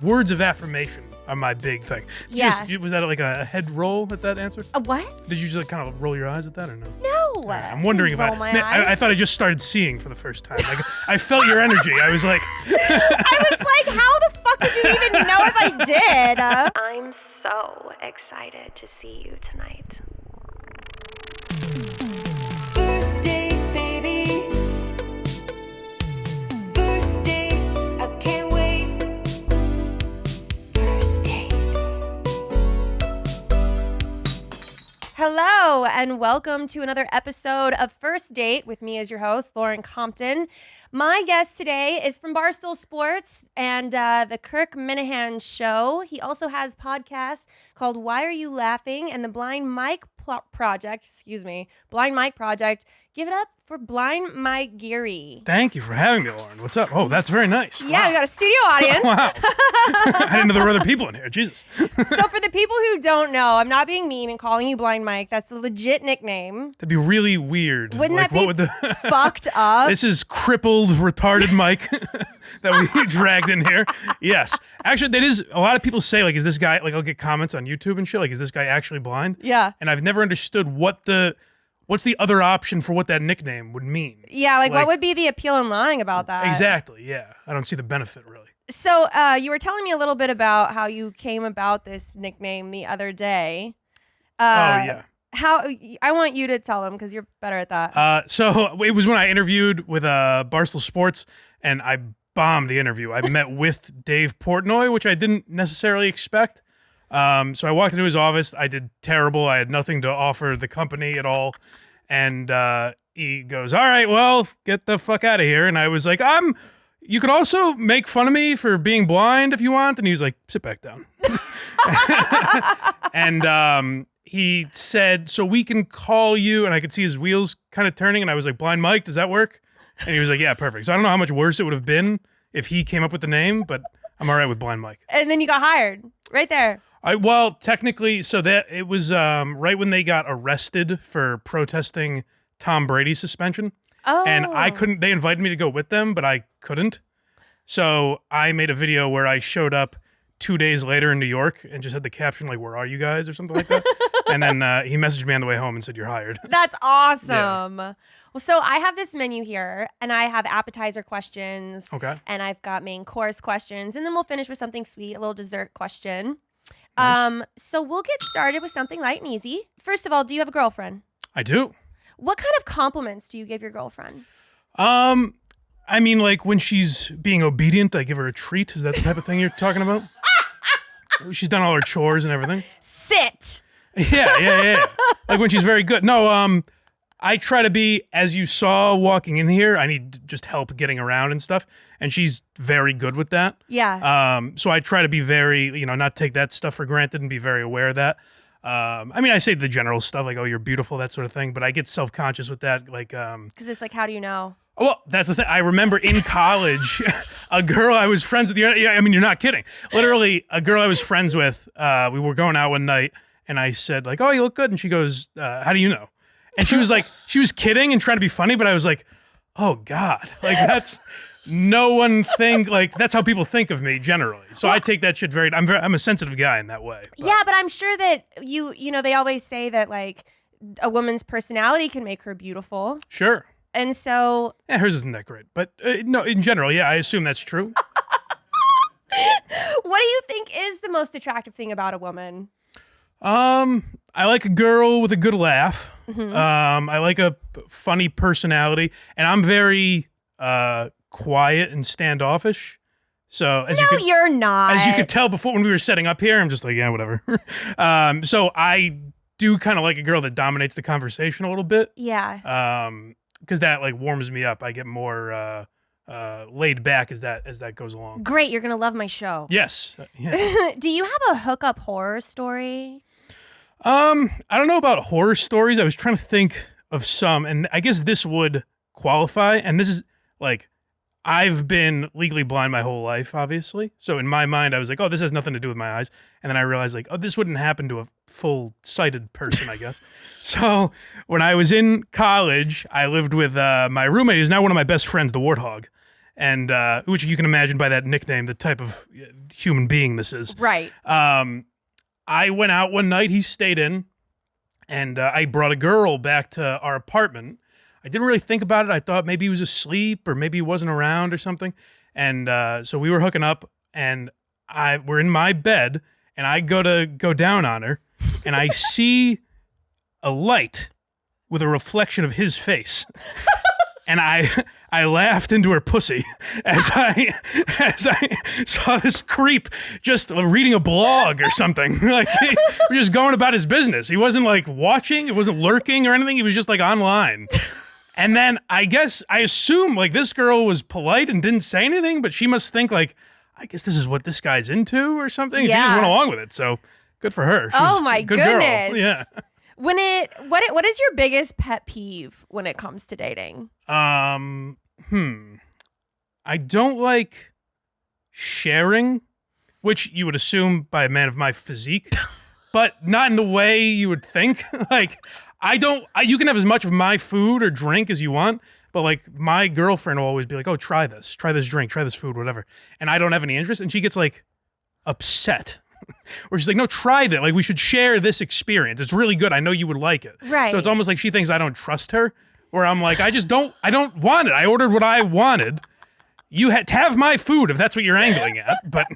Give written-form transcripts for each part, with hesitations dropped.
Words of affirmation are my big thing. Yeah. Was that like a head roll at that answer? A what? Did you just like kind of roll your eyes at that or no? No. I'm wondering roll about my it. eyes. I thought I just started seeing for the first time. Like I felt your energy. I was like, I was like, how the fuck would you even know if I did? I'm so excited to see you tonight. First date, baby. First date, I can't wait. First date. Hello, and welcome to another episode of First Date with me as your host, Lauren Compton. My guest today is from Barstool Sports and the Kirk Minahan Show. He also has podcasts called Why Are You Laughing and the Blind Mike Project. Blind Mike Project. Give it up for Blind Mike Geary. thank you for having me, Lauren. What's up? Oh, that's very nice. Yeah, Wow. we got a studio audience. Wow. I didn't know there were other people in here. Jesus. So for the people who don't know, I'm not being mean and calling you Blind Mike. That's a legit nickname. That'd be really weird. Wouldn't like, that be what would the fucked up? This is crippled, retarded Mike that we dragged in here. Yes. Actually, that is, a lot of people say, like, is this guy, like, I'll get comments on YouTube and shit, like, is this guy actually blind? Yeah. And I've never understood what's the other option for what that nickname would mean. Yeah, like what would be the appeal in lying about that? Exactly, yeah. I don't see the benefit, really. So you were telling me a little bit about how you came about this nickname the other day. Yeah. How I want you to tell them because you're better at that. So it was when I interviewed with Barstool Sports, and I bombed the interview. I met with Dave Portnoy, which I didn't necessarily expect. So I walked into his office. I did terrible. I had nothing to offer the company at all. And he goes, "All right, well, get the fuck out of here." And I was like, you could also make fun of me for being blind if you want. And he was like, "Sit back down." And he said, "So we can call you," and I could see his wheels kind of turning. And I was like, "Blind Mike, does that work?" And he was like, "Yeah, perfect." So I don't know how much worse it would have been if he came up with the name, but I'm all right with Blind Mike. And then you got hired right there. Well, technically, so that it was right when they got arrested for protesting Tom Brady's suspension. Oh. And I couldn't, they invited me to go with them, but I couldn't. So I made a video where I showed up 2 days later in New York and just had the caption like, "Where are you guys?" or something like that. And then he messaged me on the way home and said, "You're hired." That's awesome. Well, so I have this menu here, and I have appetizer questions. Okay. And I've got main course questions, and then we'll finish with something sweet, a little dessert question. Nice. So we'll get started with something light and easy. First of all, do you have a girlfriend? I do. What kind of compliments do you give your girlfriend? I mean, like when she's being obedient, I give her a treat. Is that the type of thing you're talking about? She's done all her chores and everything. Sit. Yeah. Like when she's very good. No, I try to be, as you saw walking in here, I need just help getting around and stuff. And she's very good with that. Yeah. So I try to be very, not take that stuff for granted and be very aware of that. I mean, I say the general stuff like, "Oh, you're beautiful," that sort of thing, but I get self-conscious with that. Like, Because it's like, how do you know? well, that's the thing. I remember in college, a girl I was friends with. I mean, you're not kidding. Literally, a girl I was friends with. We were going out one night, and I said, like, "Oh, you look good." And she goes, "How do you know?" And she was like, she was kidding and trying to be funny, but I was like, "Oh God, like that's no one think like that's how people think of me generally." So I take that shit very. I'm a sensitive guy in that way. But. Yeah, but I'm sure that they always say that like a woman's personality can make her beautiful. Sure. And so, Yeah, hers isn't that great, but no, in general, yeah, I assume that's true. what do you think is the most attractive thing about a woman? I like a girl with a good laugh. Mm-hmm. I like a funny personality, and I'm very quiet and standoffish. So You're not. as you could tell before when we were setting up here, I'm just like, yeah, whatever. So I do kind of like a girl that dominates the conversation a little bit. Yeah. Because that like warms me up. I get more laid back as that goes along. Great. You're gonna love my show. Yes. Yeah. Do you have a hookup horror story? I don't know about horror stories. I was trying to think of some, and I guess this would qualify. And this is like, I've been legally blind my whole life, obviously. So in my mind, I was like, "Oh, this has nothing to do with my eyes." And then I realized, like, "Oh, this wouldn't happen to a full-sighted person, I guess." So when I was in college, I lived with my roommate, who's now one of my best friends, the Warthog. and which you can imagine by that nickname, the type of human being this is. Right. I went out one night. He stayed in, and I brought a girl back to our apartment. I didn't really think about it. I thought maybe he was asleep or maybe he wasn't around or something. And so we were hooking up, and we're in my bed, and I go down on her, and I see a light with a reflection of his face. And I laughed into her pussy as I saw this creep just reading a blog or something. Like, he was just going about his business. He wasn't like watching, it wasn't lurking or anything. He was just like online. And then I assume like this girl was polite and didn't say anything, but she must think like, I guess this is what this guy's into or something. And she just Yeah. went along with it. So good for her. She Oh was my a good goodness. girl. Yeah. What is your biggest pet peeve when it comes to dating? I don't like sharing, which you would assume by a man of my physique, but not in the way you would think. Like, you can have as much of my food or drink as you want, but like my girlfriend will always be like, oh, try this drink, try this food, whatever. And I don't have any interest. And she gets like upset. Or she's like, no, try that. Like, we should share this experience. It's really good. I know you would like it. Right. So it's almost like she thinks I don't trust her, where I'm like, I don't want it. I ordered what I wanted. You had to have my food if that's what you're angling at. But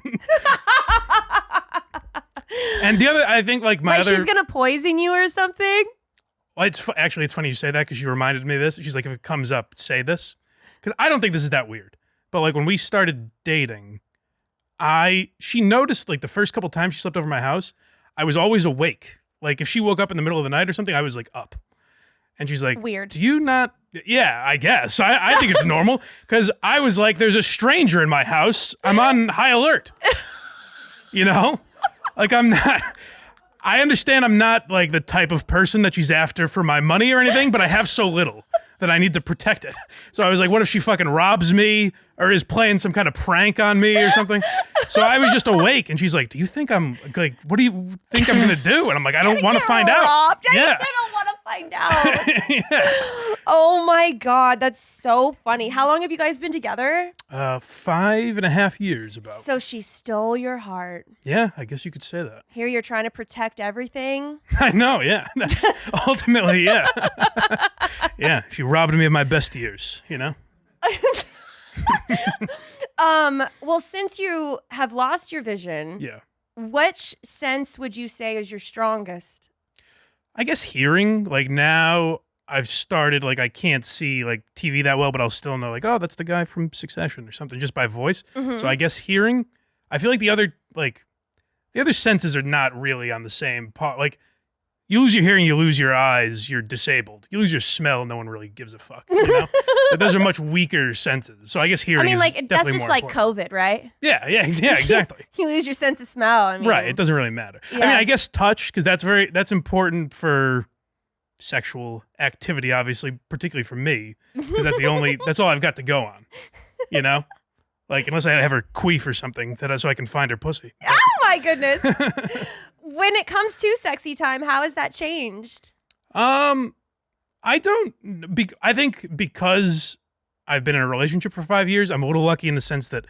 and the other, I think like she's gonna poison you or something? Well, actually, it's funny you say that because she reminded me of this. She's like, if it comes up, say this. Because I don't think this is that weird. But like when we started dating, she noticed like the first couple times she slept over my house, I was always awake. Like if she woke up in the middle of the night or something, I was like up. And she's like, Weird. Do you not? Yeah, I guess. I think it's normal because I was like, there's a stranger in my house. I'm on high alert. You know? Like I understand I'm not like the type of person that she's after for my money or anything, but I have so little that I need to protect it. So I was like, what if she fucking robs me or is playing some kind of prank on me or something? So I was just awake and she's like, do you think I'm like, what do you think I'm going to do? And I'm like, I don't want to find out. Yeah. I don't want to find out. Yeah. Oh my God. That's so funny. How long have you guys been together? 5.5 years about. So she stole your heart. Yeah, I guess you could say that. Here you're trying to protect everything. I know, yeah. That's ultimately, yeah. Yeah, she robbed me of my best years, you know? Well, since you have lost your vision, Yeah. which sense would you say is your strongest? I guess hearing, like now I've started, like I can't see like TV that well, but I'll still know like, oh, that's the guy from Succession or something just by voice. Mhm. So I guess hearing, I feel like the other senses are not really on the same part. Like you lose your hearing, you lose your eyes, you're disabled. You lose your smell, no one really gives a fuck, you know? But those are much weaker senses. So I guess hearing I mean, is like definitely that's just more like important. COVID, right? Yeah, exactly. You lose your sense of smell. I mean, Right, it doesn't really matter. I mean, Yeah. I guess touch, because that's important for sexual activity, obviously, particularly for me, because that's all I've got to go on, you know? Like, unless I have her queef or something, so I can find her pussy. Oh my goodness. When it comes to sexy time, how has that changed? I think because I've been in a relationship for 5 years, I'm a little lucky in the sense that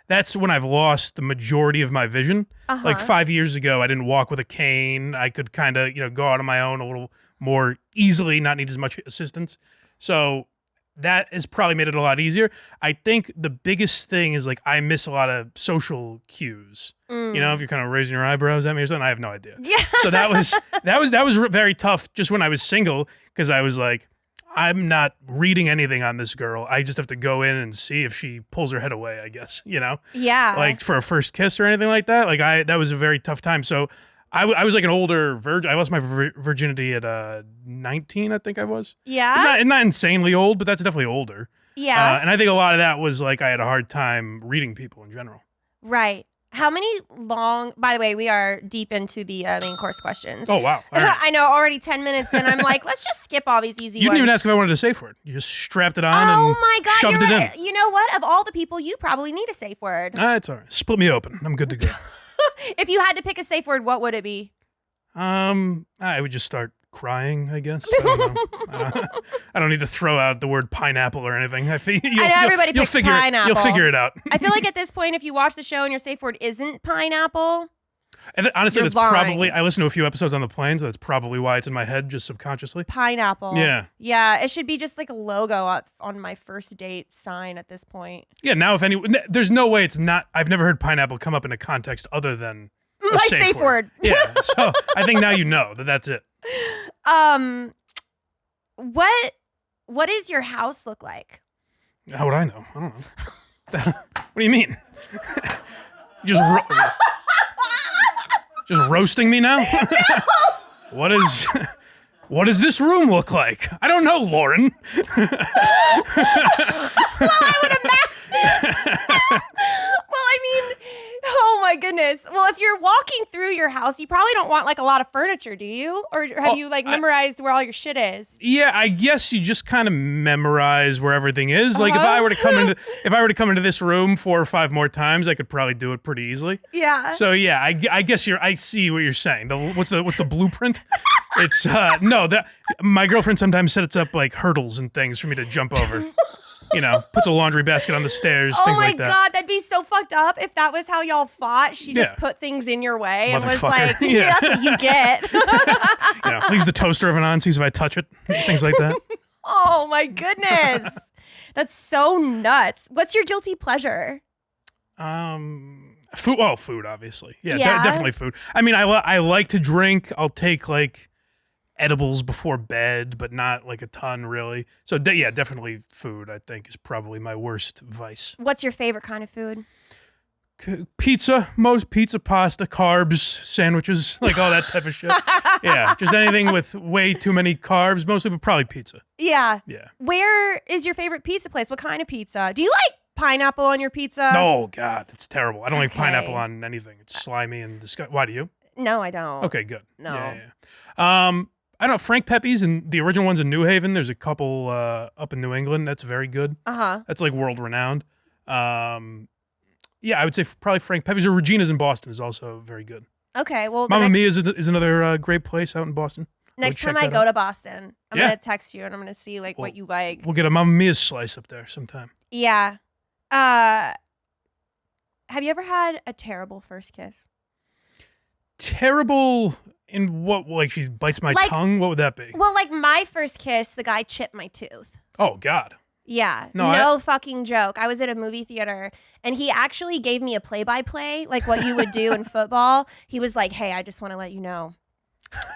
that's when I've lost the majority of my vision. Uh-huh. Like 5 years ago, I didn't walk with a cane. I could kind of, go out on my own a little more easily, not need as much assistance. So that has probably made it a lot easier. I think the biggest thing is like I miss a lot of social cues. You know, if you're kind of raising your eyebrows at me or something, I have no idea. Yeah. So that was very tough just when I was single because I was like, I'm not reading anything on this girl. I just have to go in and see if she pulls her head away, I guess, Yeah. like for a first kiss or anything like that. Like that was a very tough time. So I was like an older virgin. I lost my virginity at 19, I think I was. Yeah. Not insanely old, but that's definitely older. Yeah. And I think a lot of that was like I had a hard time reading people in general. Right. How many by the way, we are deep into the main course questions. Oh, wow. All right. I know, already 10 minutes in. I'm like, let's just skip all these easy You ones. didn't even ask if I wanted a safe word. You just strapped it on Oh and my God, shoved you're it in. right. You know what? Of all the people, you probably need a safe word. It's all right. Split me open. I'm good to go. If you had to pick a safe word, what would it be? I would just start crying, I guess. I don't know. I don't need to throw out the word pineapple or anything. I think I know everybody picks pineapple. You'll figure it out. I feel like at this point, if you watch the show and your safe word isn't pineapple, And honestly, You're that's lying. probably. I listened to a few episodes on the plane, so that's probably why it's in my head, just subconsciously. pineapple. Yeah. Yeah, it should be just like a logo up on my first date sign at this point. Yeah. Now, if anyone, there's no way it's not. I've never heard pineapple come up in a context other than a My safe word. Yeah. So I think now you know that that's it. What does your house look like? How would I know? I don't know. What do you mean? just roasting me now? What does this room look like? I don't know, Lauren. Well, I mean, oh my goodness. Well, if you're walking through your house, you probably don't want like a lot of furniture, do you? Or have you like memorized where all your shit is? Yeah, I guess you just kind of memorize where everything is. Like if I were to come into this room 4 or 5 more times, I could probably do it pretty easily. Yeah. So yeah, I guess I see what you're saying. What's the blueprint? It's no, that my girlfriend sometimes sets up like hurdles and things for me to jump over. You know, puts a laundry basket on the stairs, things like that. Oh my God, that'd be so fucked up if that was how y'all fought. She just Yeah. put things in your way and was Motherfucker. like, Yeah. that's what you get. You know, leaves the toaster oven on, sees if I touch it, things like that. Oh my goodness. That's so nuts. What's your guilty pleasure? Food. Well, food, obviously. Yeah, Yeah? definitely food. I mean, I like to drink. I'll take like edibles before bed, but not like a ton really. So yeah, definitely food. I think is probably my worst vice. What's your favorite kind of food? Pizza, pasta, carbs, sandwiches, like all that type of shit. Yeah, just anything with way too many carbs, mostly, but probably pizza. Yeah. Yeah. Where is your favorite pizza place? What kind of pizza? Do you like pineapple on your pizza? No, God, it's terrible. I don't like Okay. pineapple on anything. It's slimy and disgusting. Why do you? No, I don't. Okay, good. No. Yeah. I don't know, Frank Pepe's and the original one's in New Haven. There's a couple up in New England. That's very good. Uh-huh. That's like world renowned. Yeah, I would say probably Frank Pepe's or Regina's in Boston is also very good. Okay, well, Mamma Mia is another great place out in Boston. next check time I that go out. to Boston, I'm Yeah. going to text you and I'm going to see like what you like. We'll get a Mamma Mia's slice up there sometime. Yeah. Have you ever had a terrible first kiss? Terrible in what? Like she bites my Like- tongue? What would that be? Well, like my first kiss, the guy chipped my tooth. Oh, God. Yeah, No, no fucking joke. I was at a movie theater and he actually gave me a play-by-play, like what you would do in football. He was like, "Hey, I just want to let you know,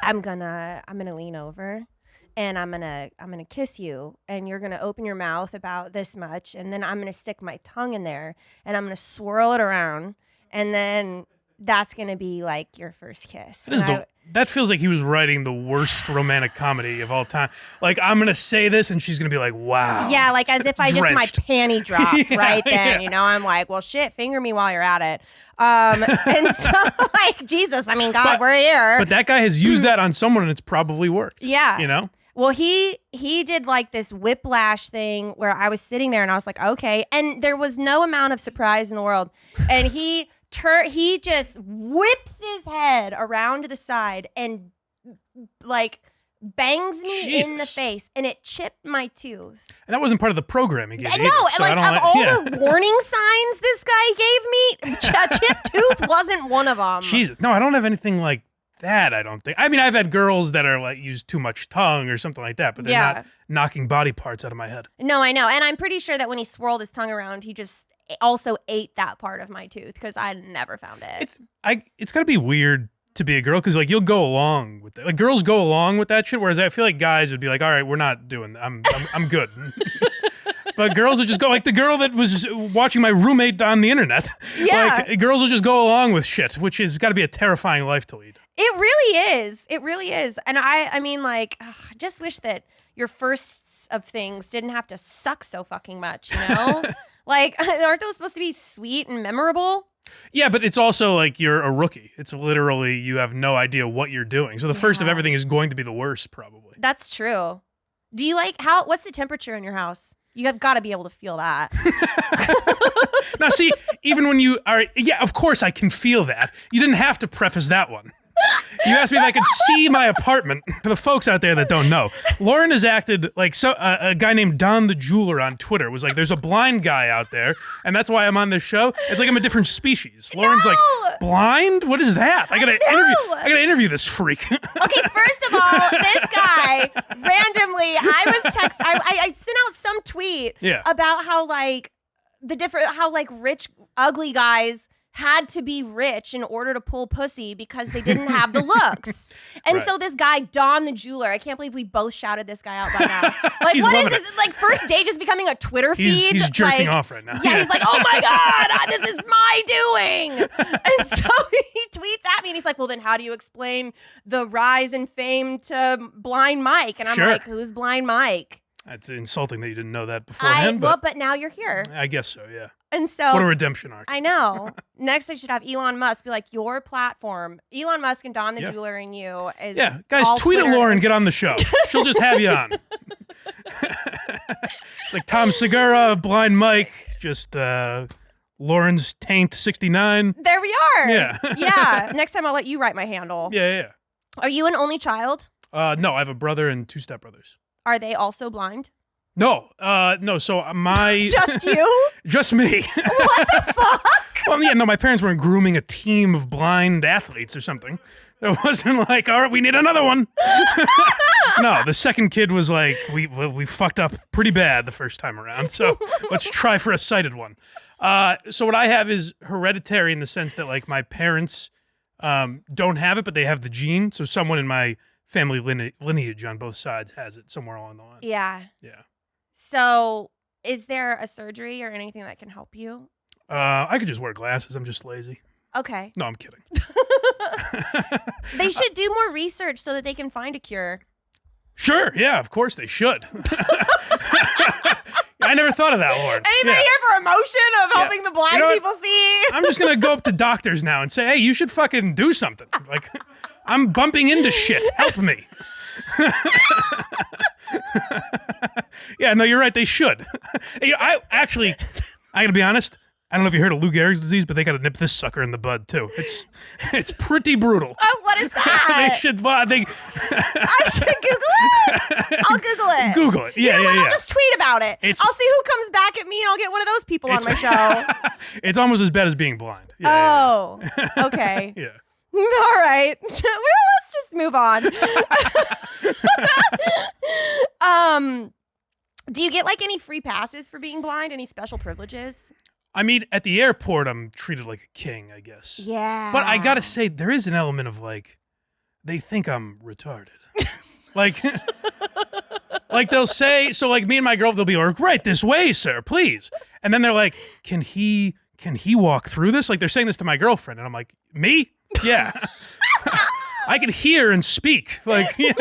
I'm gonna lean over and I'm gonna kiss you and you're gonna open your mouth about this much and then I'm gonna stick my tongue in there and I'm gonna swirl it around and then that's gonna be like your first kiss." That feels like he was writing the worst romantic comedy of all time. Like, I'm going to say this, and she's going to be like, wow. Yeah, like as if I just my Drenched. panty dropped Yeah, right then. yeah. You know, I'm like, well, shit, finger me while you're at it. And so, like, Jesus, I mean, God, But- we're here. But that guy has used that on someone, and it's probably worked. Yeah. You know? Well, he did like this whiplash thing where I was sitting there and I was like, okay, and there was no amount of surprise in the world, and he just whips his head around to the side and like bangs me in the Jesus. face, and it chipped my tooth. And that wasn't part of the program he gave I either, know, so like I don't of all yeah. the warning signs this guy gave me, a chipped tooth wasn't one of them. Jesus. No, I don't have anything like that, I don't think. I mean, I've had girls that are like use too much tongue or something like that, but they're Yeah. not knocking body parts out of my head. No, I know, and I'm pretty sure that when he swirled his tongue around, he just also ate that part of my tooth because I never found it. It's got to be weird to be a girl because like you'll go along with that. Like girls go along with that shit, whereas I feel like guys would be like, all right, we're not doing that. I'm good. But girls would just go like the girl that was watching my roommate on the internet. Yeah. Like girls will just go along with shit, which has got to be a terrifying life to lead. It really is. It really is. And I mean, like, ugh, I just wish that your firsts of things didn't have to suck so fucking much, you know? Like, aren't those supposed to be sweet and memorable? Yeah, but it's also like you're a rookie. It's literally you have no idea what you're doing. So the first of Yeah. everything is going to be the worst, probably. That's true. Do you like what's the temperature in your house? You have got to be able to feel that. Now, see, even when you are, yeah, of course I can feel that. You didn't have to preface that one. You asked me if I could see my apartment. For the folks out there that don't know, Lauren has acted like a guy named Don the Jeweler on Twitter was like, "There's a blind guy out there, and that's why I'm on this show." It's like I'm a different species. Lauren's like, "Blind? What is that? I gotta interview this freak." Okay, first of all, this guy randomly, I sent out some tweet about how like rich ugly guys had to be rich in order to pull pussy because they didn't have the looks. And so this guy, Don the Jeweler, I can't believe we both shouted this guy out by now. Like, He's what is loving this? Like, first date just becoming a Twitter feed? He's jerking off right now. Yeah, he's like, oh my God, this is my doing. And so he tweets at me and he's like, well, then how do you explain the rise in fame to Blind Mike? And I'm like, who's Blind Mike? That's insulting that you didn't know that beforehand. But now you're here. I guess so, yeah. And so what a redemption arc. I know. Next, I should have Elon Musk be like, your platform, Elon Musk and Don the Jeweler and you is guys, all tweet Twitter at Lauren, is- get on the show. She'll just have you on. It's like Tom Segura, Blind Mike, just Lauren's Taint 69. There we are. Yeah. Yeah. Next time I'll let you write my handle. Yeah. Are you an only child? No, I have a brother and 2 stepbrothers. Are they also blind? No, so my... Just you? Just me. What the fuck? Well, yeah, no, my parents weren't grooming a team of blind athletes or something. It wasn't like, all right, we need another one. No, the second kid was like, we fucked up pretty bad the first time around, so let's try for a sighted one. So what I have is hereditary in the sense that like my parents don't have it, but they have the gene. So someone in my family lineage on both sides has it somewhere along the line. Yeah. Yeah. So is there a surgery or anything that can help you? I could just wear glasses. I'm just lazy. Okay. No, I'm kidding. They should do more research so that they can find a cure. Sure. Yeah, of course they should. I never thought of that, Lauren. Anybody here for a motion of helping the blind people see? I'm just going to go up to doctors now and say, hey, you should fucking do something. Like, I'm bumping into shit. Help me. Yeah, no, you're right. They should. I got to be honest. I don't know if you heard of Lou Gehrig's disease, but they got to nip this sucker in the bud, too. It's pretty brutal. Oh, what is that? They should. I should Google it. I'll Google it. Google it. Yeah, you know what? yeah. I'll just tweet about it. It's- I'll see who comes back at me, and I'll get one of those people on my show. It's almost as bad as being blind. Yeah, Oh, okay. Yeah. All right. Well, let's just move on. Do you get like any free passes for being blind? Any special privileges? I mean, at the airport, I'm treated like a king, I guess. Yeah. But I gotta say, there is an element of like, they think I'm retarded. like they'll say, so like me and my girl, they'll be like, right this way, sir, please. And then they're like, can he walk through this? Like they're saying this to my girlfriend, and I'm like, me? Yeah. I can hear and speak. Like, yeah,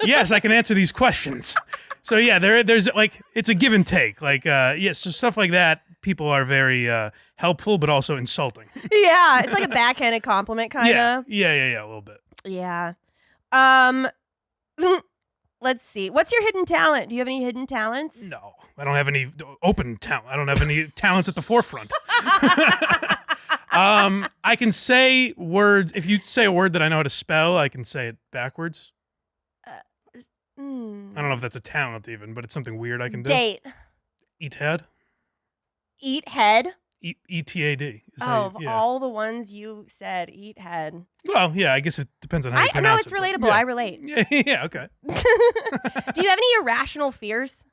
yes, I can answer these questions. So yeah, there's like, it's a give and take. Like, so stuff like that, people are very helpful, but also insulting. Yeah, it's like a backhanded compliment, kind of. Yeah, a little bit. Yeah. Let's see. What's your hidden talent? Do you have any hidden talents? No, I don't have any open talent. I don't have any talents at the forefront. I can say words. If you say a word that I know how to spell, I can say it backwards. I don't know if that's a talent even, but it's something weird I can do. Date. Eat head. Eat head. E-T-A-D. Of all the ones you said, eat head. Well, yeah, I guess it depends on how you I know pronounce it's it. relatable. Yeah. I relate. Yeah, okay. Do you have any irrational fears?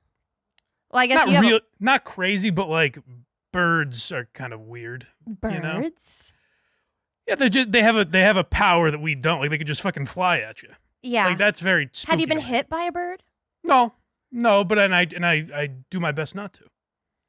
Well, I guess Not you have not crazy, but like birds are kind of weird. birds. You know? Yeah, they have a power that we don't. Like they could just fucking fly at you. Yeah. Like that's very spooky. Have you been to me. hit by a bird? No, but I do my best not to.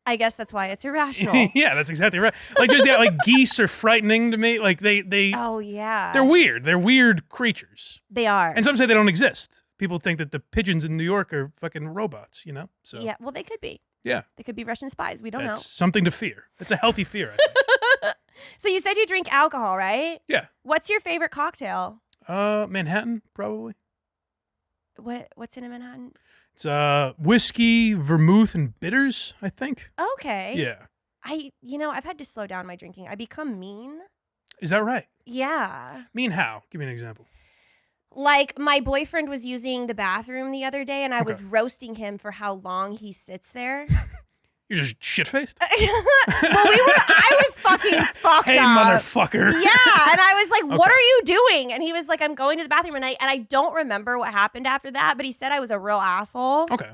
I guess that's why it's irrational. Yeah, that's exactly right. Like just like geese are frightening to me. Like they Oh yeah. they're weird. They're weird creatures. They are. And some say they don't exist. People think that the pigeons in New York are fucking robots, you know? So Yeah, well they could be. yeah. They could be Russian spies. We don't That's know. something to fear. It's a healthy fear, I think. So you said you drink alcohol, right? Yeah. What's your favorite cocktail? Manhattan, probably. What's in a Manhattan? It's whiskey, vermouth, and bitters, I think. Okay. Yeah. I've had to slow down my drinking. I become mean. Is that right? Yeah. Mean how? Give me an example. Like, my boyfriend was using the bathroom the other day, and I was roasting him for how long he sits there. You're just shit-faced? Well, I was fucking fucked Hey, up. motherfucker. Yeah, and I was like, what are you doing? And he was like, I'm going to the bathroom, and I don't remember what happened after that, but he said I was a real asshole. Okay.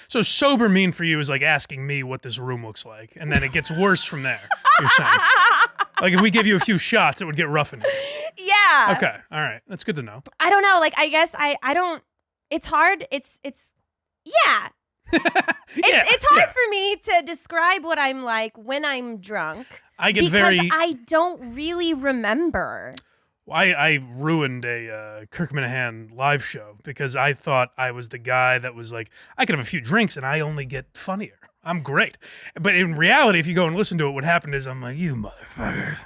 So sober mean for you is like asking me what this room looks like, and then it gets worse from there, you're saying. Like, if we give you a few shots, it would get rough in here. Yeah. Okay, all right. That's good to know. I don't know. Like, I guess I don't. It's hard. Yeah. It's hard for me to describe what I'm like when I'm drunk. I get because I don't really remember. I ruined a Kirk Minahan live show because I thought I was the guy that was like, I could have a few drinks and I only get funnier. I'm great. But in reality, if you go and listen to it, what happened is I'm like, you motherfucker.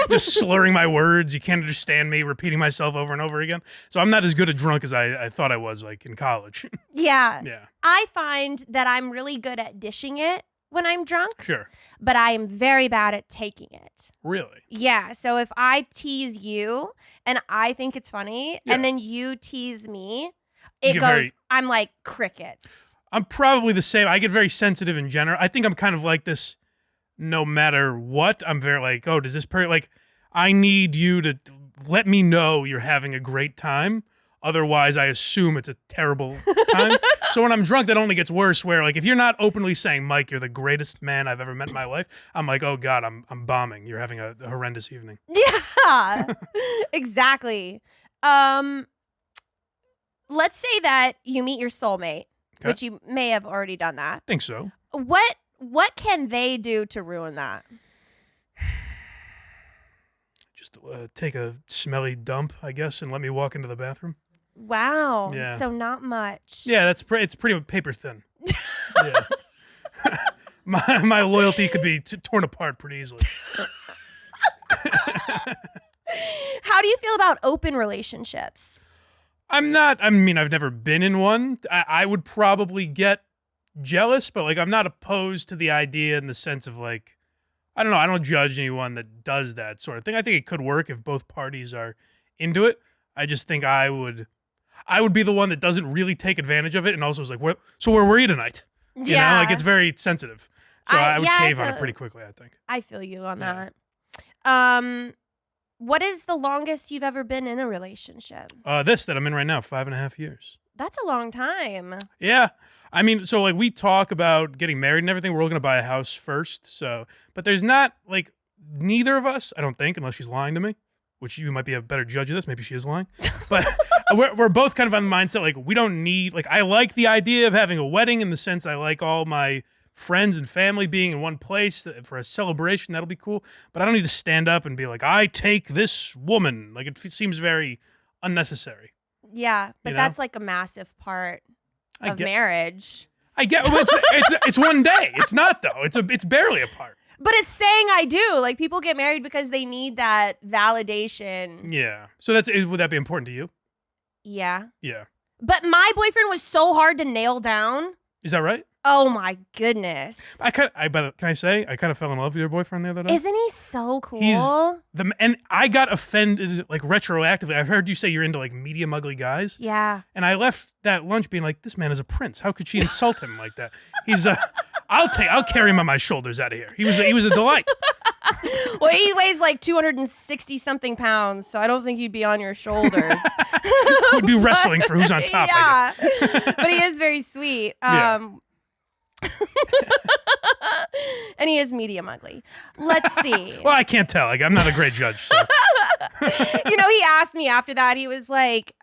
Just slurring my words. You can't understand me, repeating myself over and over again. So I'm not as good a drunk as I thought I was like in college. Yeah. Yeah. I find that I'm really good at dishing it when I'm drunk. Sure. But I am very bad at taking it. Really? Yeah. So if I tease you and I think it's funny and then you tease me, it goes, I'm like crickets. I'm probably the same. I get very sensitive in general. I think I'm kind of like this no matter what. I'm very like, oh, does this like, I need you to let me know you're having a great time. Otherwise, I assume it's a terrible time. So when I'm drunk, that only gets worse where like, if you're not openly saying, Mike, you're the greatest man I've ever met in my life, I'm like, oh God, I'm bombing. You're having a horrendous evening. Yeah, exactly. Let's say that you meet your soulmate. Okay. Which you may have already done that. Think so. What can they do to ruin that? Just take a smelly dump, I guess, and let me walk into the bathroom. Wow. Yeah. So not much. Yeah, it's pretty paper thin. Yeah. my loyalty could be torn apart pretty easily. How do you feel about open relationships? I've never been in one. I would probably get jealous, but like I'm not opposed to the idea in the sense of like, I don't know, I don't judge anyone that does that sort of thing. I think it could work if both parties are into it. I just think I would be the one that doesn't really take advantage of it and also is like, where were you tonight? You know, like it's very sensitive. So I would cave on it pretty quickly, I think. I feel you on that. What is the longest you've ever been in a relationship? This that I'm in right now, 5.5 years. That's a long time. Yeah. I mean, so like we talk about getting married and everything. We're all going to buy a house first. So, but there's not like neither of us, I don't think, unless she's lying to me, which you might be a better judge of this. Maybe she is lying. But we're both kind of on the mindset like we don't need, like I like the idea of having a wedding in the sense I like all my friends and family being in one place for a celebration. That'll be cool. But I don't need to stand up and be like, I take this woman. Like it seems very unnecessary. Yeah, but You know? that's like a massive part of marriage. I get well, it's one day. It's not though. It's barely a part. But it's saying I do. Like people get married because they need that validation. Yeah. So would that be important to you? Yeah. Yeah. But my boyfriend was so hard to nail down. Is that right? Oh my goodness. Can I say I kind of fell in love with your boyfriend the other day? Isn't he so cool? And I got offended like retroactively. I heard you say you're into like medium ugly guys. Yeah. And I left that lunch being like, this man is a prince. How could she insult him like that? He's I'll carry him on my shoulders out of here. He was a delight. Well, he weighs like 260 something pounds, so I don't think he'd be on your shoulders. We'd be wrestling for who's on top. Yeah. But he is very sweet. Yeah. And he is medium ugly. Let's see. Well, I can't tell. Like, I'm not a great judge. So. He asked me after that. He was like,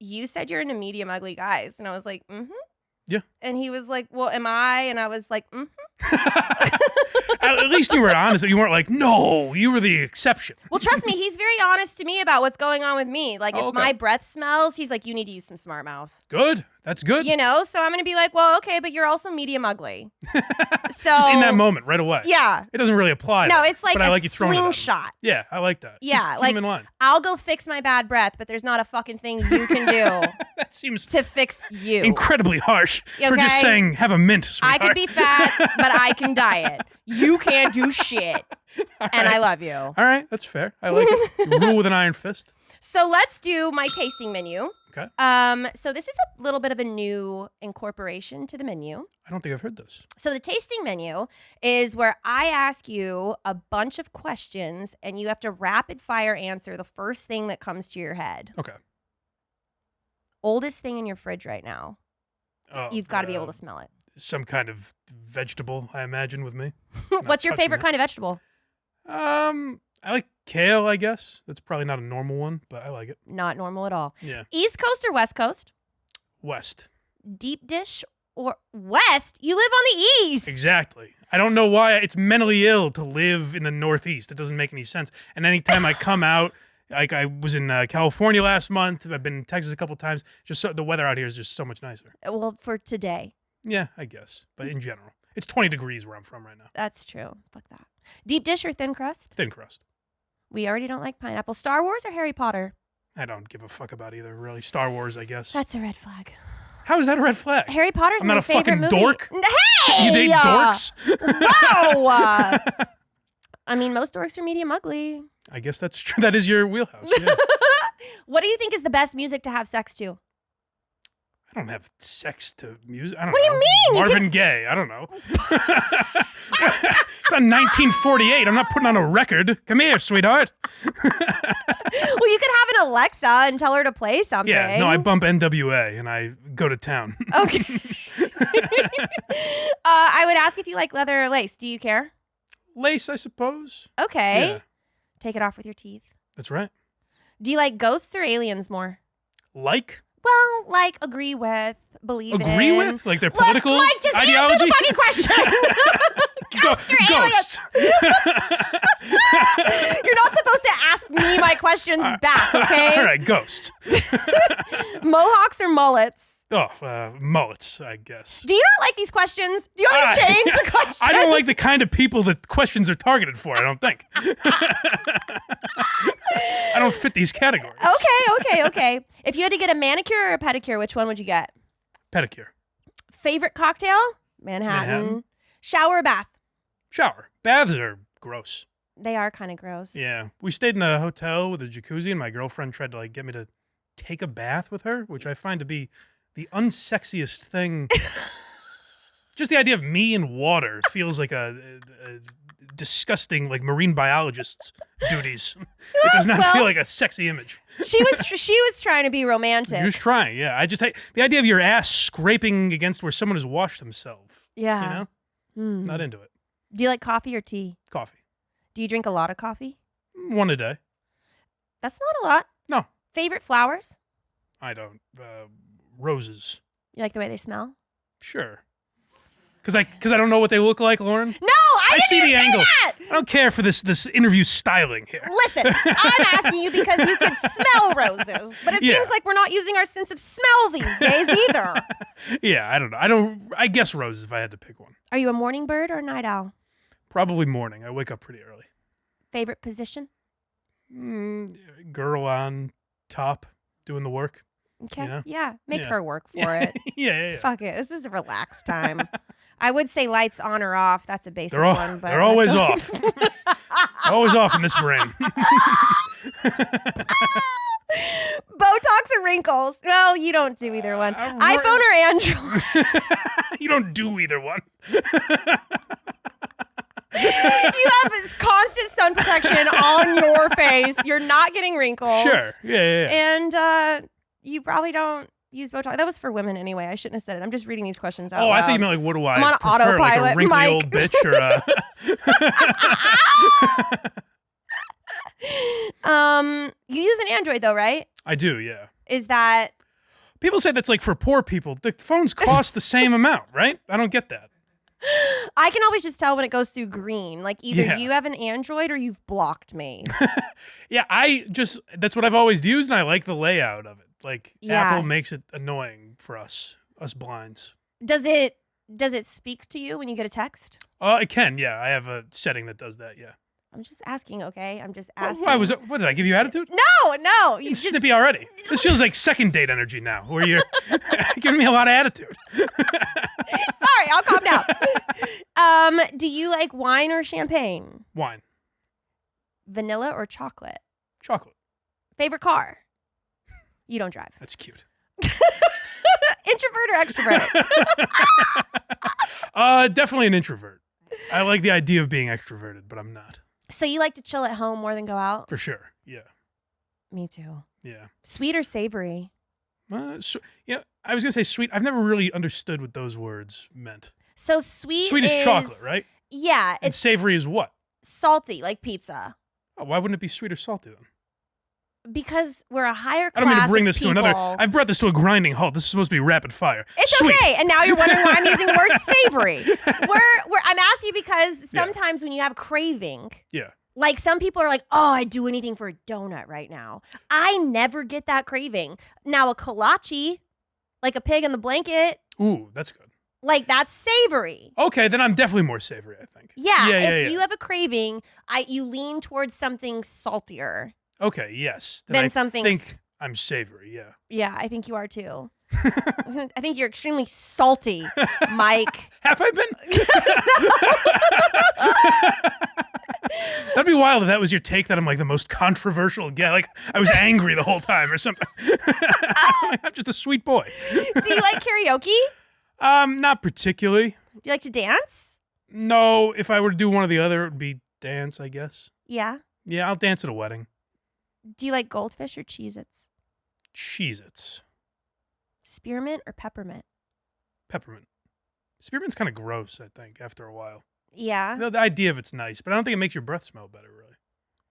you said you're into medium ugly guys. And I was like, mm-hmm. Yeah. And he was like, well, am I? And I was like, mm-hmm. At least you were honest. You weren't like, no, you were the exception. Well, trust me, he's very honest to me about what's going on with me. Like, if my breath smells, he's like, you need to use some smart mouth. Good. That's good. So I'm going to be like, well, okay, but you're also medium ugly. So just in that moment, right away. Yeah. It doesn't really apply. No, though, it's like but a I like you throwing slingshot. Yeah, I like that. Yeah, keep him in line. I'll go fix my bad breath, but there's not a fucking thing you can do That seems to fix you. incredibly harsh for just Okay? saying, have a mint, sweetheart. I could be fat, but I can diet. You can't do shit. And I love you. All right, that's fair. I like it. You rule with an iron fist. So let's do my tasting menu. Okay. So this is a little bit of a new incorporation to the menu. I don't think I've heard this. So the tasting menu is where I ask you a bunch of questions and you have to rapid fire answer the first thing that comes to your head. Okay. Oldest thing in your fridge right now. Oh, You've got to be able to smell it. Some kind of vegetable, I imagine, with me. What's your favorite kind of vegetable? I like kale, I guess. That's probably not a normal one, but I like it. Not normal at all. Yeah. East Coast or West Coast? West. Deep dish or West? You live on the East. Exactly. I don't know why it's mentally ill to live in the Northeast. It doesn't make any sense. And anytime I come out, like I was in California last month, I've been in Texas a couple times. The weather out here is just so much nicer. Well, for today. Yeah, I guess. But in general, it's 20 degrees where I'm from right now. That's true. Fuck that. Deep dish or thin crust? Thin crust. We already don't like pineapple. Star Wars or Harry Potter? I don't give a fuck about either, really. Star Wars, I guess. That's a red flag. How is that a red flag? Harry Potter's I'm my not a favorite fucking movie. dork. Hey! You date dorks? Wow! I mean, most dorks are medium ugly. I guess that's true. That is your wheelhouse. Yeah. What do you think is the best music to have sex to? I don't have sex to music. I don't What do know. you mean? You Marvin Gaye. I don't know. It's on 1948. I'm not putting on a record. Come here, sweetheart. Well, you could have an Alexa and tell her to play something. Yeah, no, I bump NWA and I go to town. Okay. I would ask if you like leather or lace. Do you care? Lace, I suppose. Okay. Yeah, Take it off with your teeth. that's right. Do you like ghosts or aliens more? Like? Well, like agree with, believe in. Agree with? Like their political Like, just ideology? answer the fucking question. Ghost or aliens? Ghost. You're not supposed to ask me my questions back, okay? All right, ghost. Mohawks or mullets? Oh, mullets, I guess. Do you not like these questions? Do you want me to change the question? I don't like the kind of people that questions are targeted for, I don't think. I don't fit these categories. Okay. If you had to get a manicure or a pedicure, which one would you get? Pedicure. Favorite cocktail? Manhattan. Shower or bath? Shower. Baths are gross. They are kind of gross. Yeah. We stayed in a hotel with a jacuzzi, and my girlfriend tried to get me to take a bath with her, which I find to be the unsexiest thing. Just the idea of me in water feels like a disgusting, marine biologist's duties. It does not feel like a sexy image. She was trying to be romantic. You're just trying, yeah. I just hate the idea of your ass scraping against where someone has washed themselves. Yeah. You know? Not into it. Do you like coffee or tea? Coffee. Do you drink a lot of coffee? One a day. That's not a lot. No. Favorite flowers? I don't. Roses. You like the way they smell? Sure. Because I don't know what they look like, Lauren. No, I didn't see even the say angle. that! I don't care for this interview styling here. Listen, I'm asking you because you could smell roses, but it Yeah. seems like we're not using our sense of smell these days either. Yeah, I don't know. I guess roses if I had to pick one. Are you a morning bird or a night owl? Probably morning. I wake up pretty early. Favorite position? Girl on top doing the work. Okay. You know? Yeah. Make Yeah. her work for it. Yeah. Fuck it. This is a relaxed time. I would say lights on or off. That's a basic They're one. But they're always off. Always off in this brain. Botox or wrinkles? Well, you don't do either one. iPhone or Android? You don't do either one. You have this constant sun protection on your face. You're not getting wrinkles. Sure. Yeah. And you probably don't use Botox. That was for women anyway. I shouldn't have said it. I'm just reading these questions out Oh, loud. I think you meant what do I I'm on prefer, like a autopilot, wrinkly Mike. old bitch or a... You use an Android though, right? I do, yeah. Is that... People say that's for poor people. The phones cost the same amount, right? I don't get that. I can always just tell when it goes through green. Like either Yeah. you have an Android or you've blocked me. Yeah, that's what I've always used, and I like the layout of it. Yeah. Apple makes it annoying for us blinds. Does it speak to you when you get a text? It can, yeah. I have a setting that does that, yeah. I'm just asking, okay? I'm just What, asking. what did I give you attitude? No. You You're just, snippy already. This feels like second date energy now, where you're giving me a lot of attitude. sorry, I'll calm down. Do you like wine or champagne? Wine, Vanilla or chocolate? chocolate. Favorite car? You don't drive. That's cute. Introvert or extrovert? Definitely an introvert. I like the idea of being extroverted, but I'm not. So you like to chill at home more than go out? For sure. Yeah. Me too. Yeah. Sweet or savory? Yeah, I was gonna say sweet. I've never really understood what those words meant. So sweet Sweet is chocolate, right? Yeah, And it's savory is what? salty, like pizza. Oh, why wouldn't it be sweet or salty then? Because we're a higher I class don't mean to bring of this people. to another. I've brought this to a grinding halt. This is supposed to be rapid fire. It's Sweet. okay. And now you're wondering why I'm using the word savory. I'm asking you because sometimes when you have craving, Yeah. like some people are like, oh, I'd do anything for a donut right now. I never get that craving. Now a kolache, like a pig in the blanket, Ooh, that's good. like that's savory. Okay, then I'm definitely more savory, I think. Yeah, Yeah, if you have a craving, you lean towards something saltier Okay, yes. Then than I something. think I'm savory, yeah. Yeah, I think you are too. I think you're extremely salty, Mike. Have I been? That'd be wild if that was your take that I'm like the most controversial guy. Like I was angry the whole time or something. I'm just a sweet boy. Do you like karaoke? Not particularly. Do you like to dance? No, if I were to do one or the other, it would be dance, I guess. Yeah. Yeah, I'll dance at a wedding. Do you like goldfish or Cheez-Its? Cheez-Its. Spearmint or peppermint? Peppermint. Spearmint's kind of gross, I think, after a while. Yeah. The idea of it's nice, but I don't think it makes your breath smell better, really.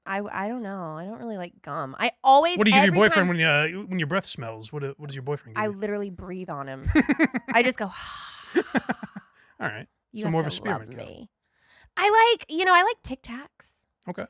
I don't know. I don't really like gum. I always. What do you give your every boyfriend time, when your breath smells? What does your boyfriend give I you? literally breathe on him. I just go. All right. You So have more to of a spearmint love guy. me. I like Tic Tacs. Okay.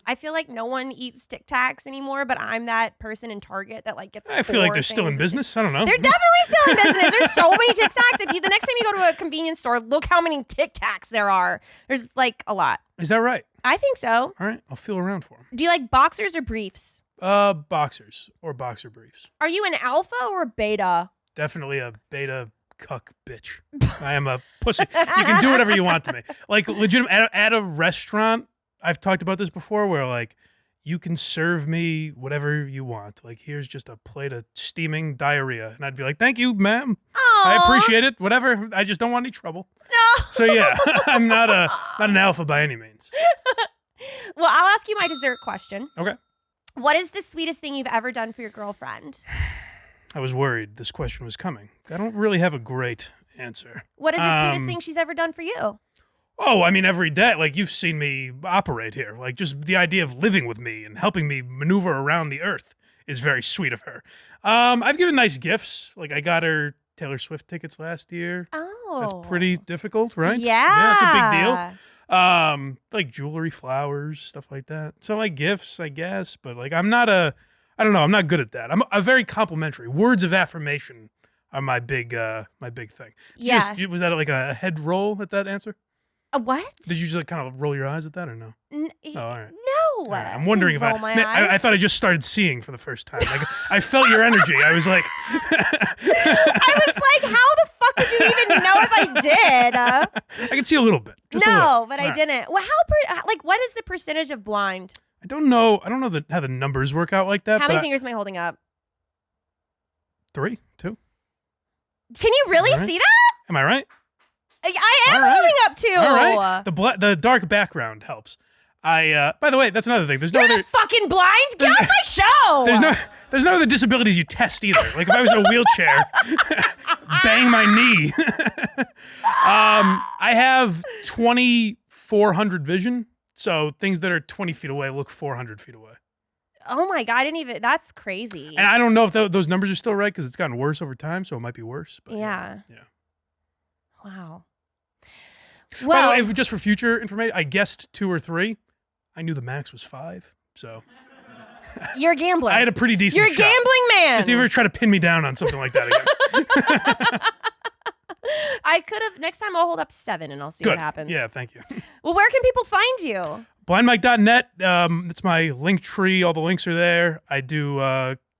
I feel like no one eats Tic Tacs anymore, but I'm that person in Target that like gets. I feel like 4 they're still in things. business. I don't know. They're definitely still in business. There's so many Tic Tacs. If you the next time you go to a convenience store, look how many Tic Tacs there are. There's like a lot. Is that right? I think so. All right. I'll feel around for them. Do you like boxers or briefs? Boxers or boxer briefs. Are you an alpha or a beta? Definitely a beta cuck bitch. I am a pussy. You can do whatever you want to me. Like legitimate at a restaurant. I've talked about this before where like you can serve me whatever you want. Like here's just a plate of steaming diarrhea. And I'd be like, thank you, ma'am. I appreciate it. Whatever. I just don't want any trouble. No. So yeah, I'm not an alpha by any means. Well, I'll ask you my dessert question. Okay. What is the sweetest thing you've ever done for your girlfriend? I was worried this question was coming. I don't really have a great answer. What is the sweetest thing she's ever done for you? Oh, I mean, every day. Like, you've seen me operate here. Like, just the idea of living with me and helping me maneuver around the earth is very sweet of her. I've given nice gifts. Like, I got her Taylor Swift tickets last year. Oh. That's pretty difficult, right? Yeah. Yeah, it's a big deal. Like jewelry, flowers, stuff like that. So, like, gifts, I guess. But, like, I don't know. I'm not good at that. I'm a very complimentary. Words of affirmation are my big thing. Yeah. Was that like a head roll at that answer? A what? Did you just like kind of roll your eyes at that or no? Oh, all right. No. All right. I'm wondering if roll my I eyes. thought I just started seeing for the first time. Like I felt your energy. I was like, I was like, how the fuck would you even know if I did? I can see a little bit. Just a No, little. but All I right. didn't. Well, what is the percentage of blind? I don't know how the numbers work out like that. How many but fingers am I holding up? 3, 2. Can you really All right. see that? Am I right? I am All right. holding up two. All right. The dark background helps. By the way, that's another thing. There's no You're other fucking blind. Get off my show. there's no other disabilities you test either. Like if I was in a wheelchair, bang my knee. I have 2,400 vision, so things that are 20 feet away look 400 feet away. Oh my god, I didn't even. That's crazy. And I don't know if those numbers are still right because it's gotten worse over time, so it might be worse. But Yeah. Yeah. Wow. By Well, the way, just for future information, I guessed 2 or 3. I knew the max was 5, so you're a gambler. I had a pretty decent You're a shot. gambling man. Just if you ever try to pin me down on something like that again. I could have. Next time, I'll hold up 7 and I'll see Good. what happens. Yeah, thank you. Well, where can people find you? Blindmike.net. It's my link tree. All the links are there. I do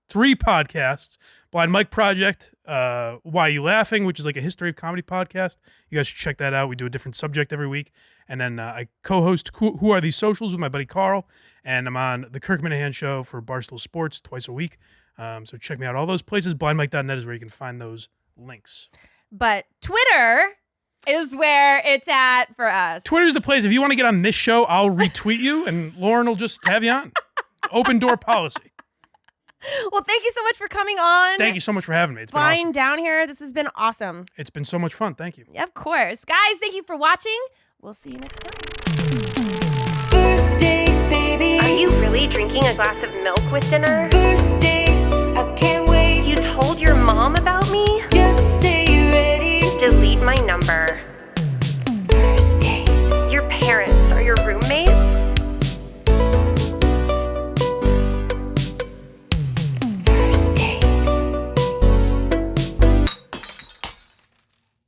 3 podcasts. Blind Mike Project, Why Are You Laughing, which is like a history of comedy podcast. You guys should check that out. We do a different subject every week. And then I co-host Who Are These Socials with my buddy Carl. And I'm on the Kirk Minahan Show for Barstool Sports twice a week. So check me out all those places. Blindmike.net is where you can find those links. But Twitter is where it's at for us. Twitter's the place. If you want to get on this show, I'll retweet you and Lauren will just have you on. Open door policy. Well, thank you so much for coming on. Thank you so much for having me. It's been Flying awesome. down here. This has been awesome. It's been so much fun. Thank you. Of course. Guys, thank you for watching. We'll see you next time. First date, baby. Are you really drinking a glass of milk with dinner? First date.